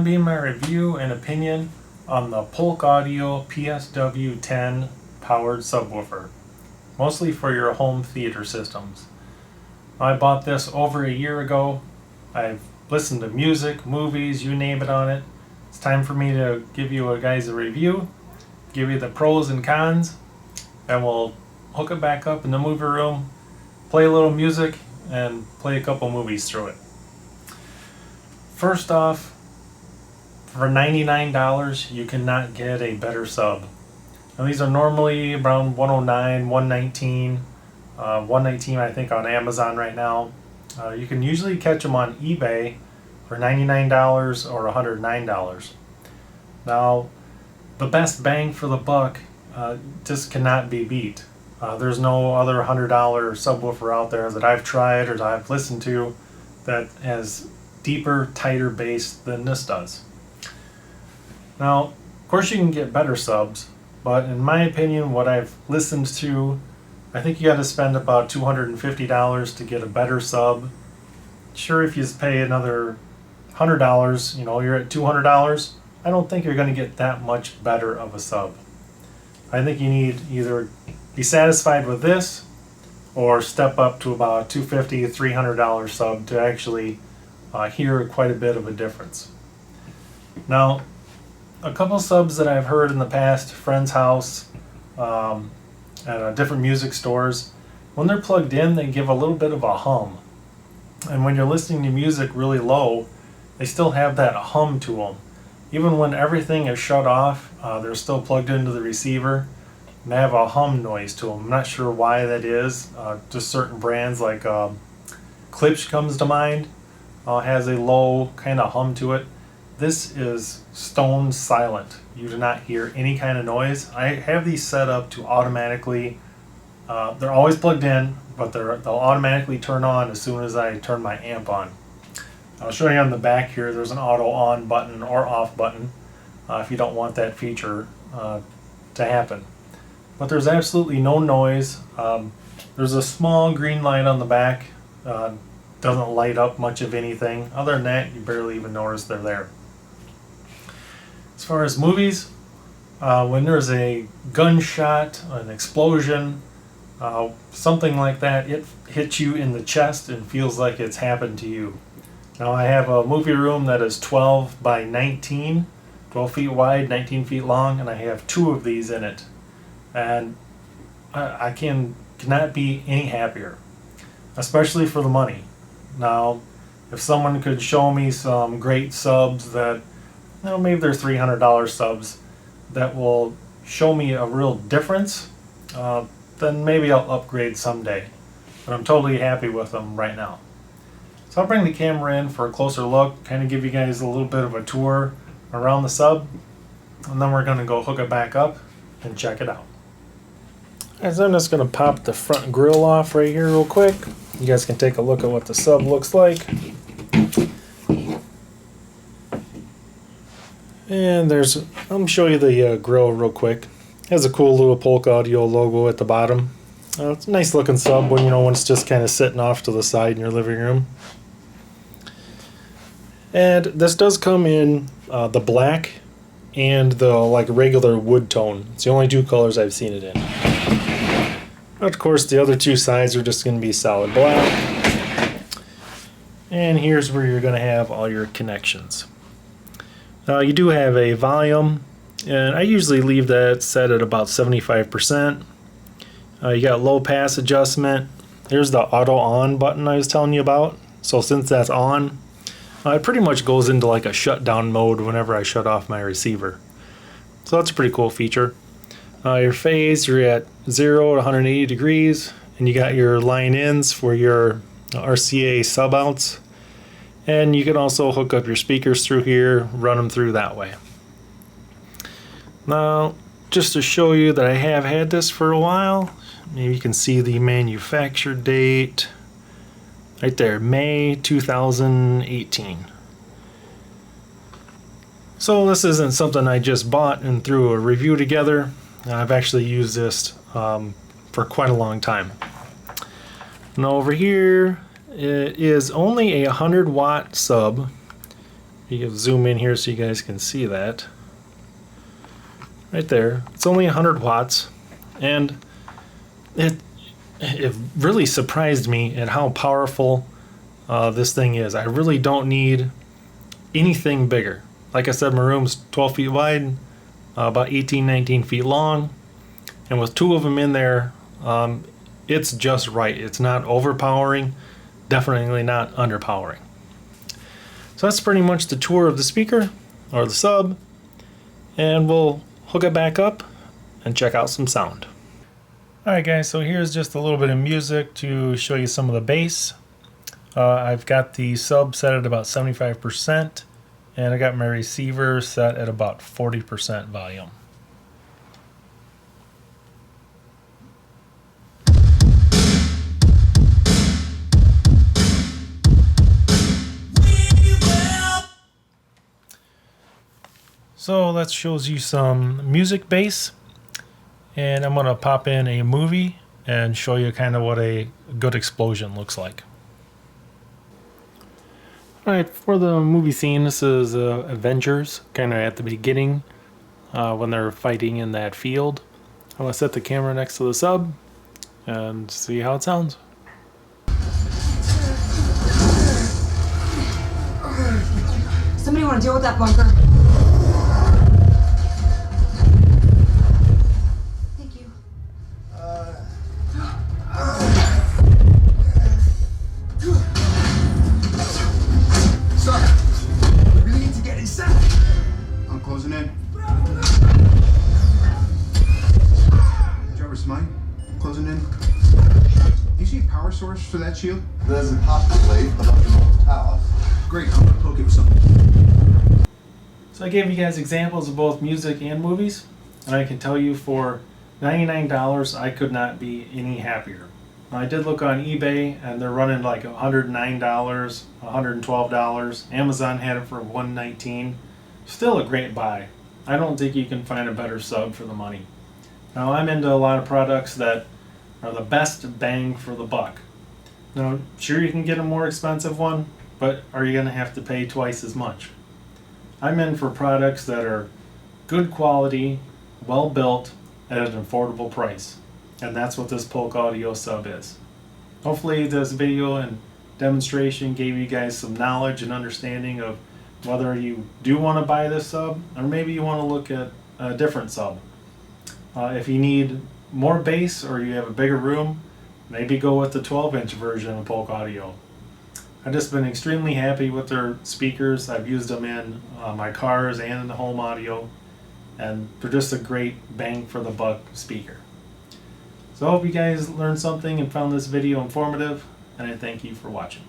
Be my review and opinion on the Polk Audio PSW 10 powered subwoofer, mostly for your home theater systems. I bought this over a year ago. I've listened to music, movies, you name it on it. It's time for me to give you guys a review, give you the pros and cons, and we'll hook it back up in the movie room, play a little music, and play a couple movies through it. First off, for $99, you cannot get a better sub. Now, these are normally around $109, $119, $119 I think on Amazon right now. You can usually catch them on eBay for $99 or $109. Now, the best bang for the buck just cannot be beat. There's no other $100 subwoofer out there that I've tried or that I've listened to that has deeper, tighter bass than this does. Now, of course you can get better subs, but in my opinion, what I've listened to, I think you got to spend about $250 to get a better sub. Sure, if you pay another $100, you're at $200. I don't think you're going to get that much better of a sub. I think you need either be satisfied with this or step up to about $250, $300 sub to actually hear quite a bit of a difference. Now, a couple subs that I've heard in the past, friend's house, at different music stores, when they're plugged in, they give a little bit of a hum. And when you're listening to music really low, they still have that hum to them. Even when everything is shut off, they're still plugged into the receiver, and they have a hum noise to them. I'm not sure why that is. Just certain brands like Klipsch comes to mind, has a low kind of hum to it. This is stone silent. You do not hear any kind of noise. I have these set up to automatically, they're always plugged in, but they'll automatically turn on as soon as I turn my amp on. I'll show you on the back here, there's an auto on button or off button if you don't want that feature to happen. But there's absolutely no noise. There's a small green light on the back. Doesn't light up much of anything. Other than that, you barely even notice they're there. As far as movies, when there's a gunshot, an explosion, something like that, it hits you in the chest and feels like it's happened to you. Now, I have a movie room that is 12 by 19, 12 feet wide, 19 feet long, and I have two of these in it. And I cannot be any happier, especially for the money. Now, if someone could show me some great subs that, maybe they're $300 subs that will show me a real difference, then maybe I'll upgrade someday. But I'm totally happy with them right now. So I'll bring the camera in for a closer look, kind of give you guys a little bit of a tour around the sub, and then we're going to go hook it back up and check it out. As I'm just going to pop the front grill off right here real quick. You guys can take a look at what the sub looks like. And I'll show you the grill real quick. It has a cool little Polk Audio logo at the bottom. It's a nice looking sub when it's just kind of sitting off to the side in your living room. And this does come in the black and the regular wood tone. It's the only two colors I've seen it in. Of course, the other two sides are just going to be solid black. And here's where you're going to have all your connections. You do have a volume, and I usually leave that set at about 75%. You got low pass adjustment. There's the auto on button I was telling you about. So since that's on, it pretty much goes into like a shutdown mode whenever I shut off my receiver. So that's a pretty cool feature. Your phase, you're at 0 to 180 degrees, and you got your line ins for your RCA sub outs. And you can also hook up your speakers through here, run them through that way. Now, just to show you that I have had this for a while, maybe you can see the manufacture date right there, May 2018. So this isn't something I just bought and threw a review together. I've actually used this for quite a long time. Now over here, it is only a 100 watt sub You can zoom in here so you guys can see that. Right there. It's only 100 watts, and it really surprised me at how powerful this thing is. I really don't need anything bigger. Like I said, my room's 12 feet wide, about 18, 19 feet long, and with two of them in there, it's just right. It's not overpowering, definitely not underpowering. So that's pretty much the tour of the speaker, or the sub, and we'll hook it back up and check out some sound. Alright guys, so here's just a little bit of music to show you some of the bass. I've got the sub set at about 75%, and I got my receiver set at about 40% volume. So that shows you some music bass, and I'm going to pop in a movie and show you kind of what a good explosion looks like. Alright, for the movie scene, this is Avengers, kind of at the beginning when they're fighting in that field. I'm going to set the camera next to the sub and see how it sounds. Somebody want to deal with that bunker? Thank you. Sir, we really need to get inside. I'm closing in. Jarvis, mine? Closing in. You see a power source for that shield? There's a hot plate above the north tower. Great, I'm gonna poke it with something. So I gave you guys examples of both music and movies, and I can tell you for $99 I could not be any happier. Now, I did look on eBay and they're running like $109, $112. Amazon had it for $119. Still a great buy. I don't think you can find a better sub for the money. Now I'm into a lot of products that are the best bang for the buck. Now sure, you can get a more expensive one, but are you going to have to pay twice as much? I'm in for products that are good quality, well built, at an affordable price. And that's what this Polk Audio sub is. Hopefully this video and demonstration gave you guys some knowledge and understanding of whether you do want to buy this sub, or maybe you want to look at a different sub. If you need more bass or you have a bigger room, maybe go with the 12-inch version of Polk Audio. I've just been extremely happy with their speakers. I've used them in my cars and in the home audio, and they're just a great bang for the buck speaker. So I hope you guys learned something and found this video informative, and I thank you for watching.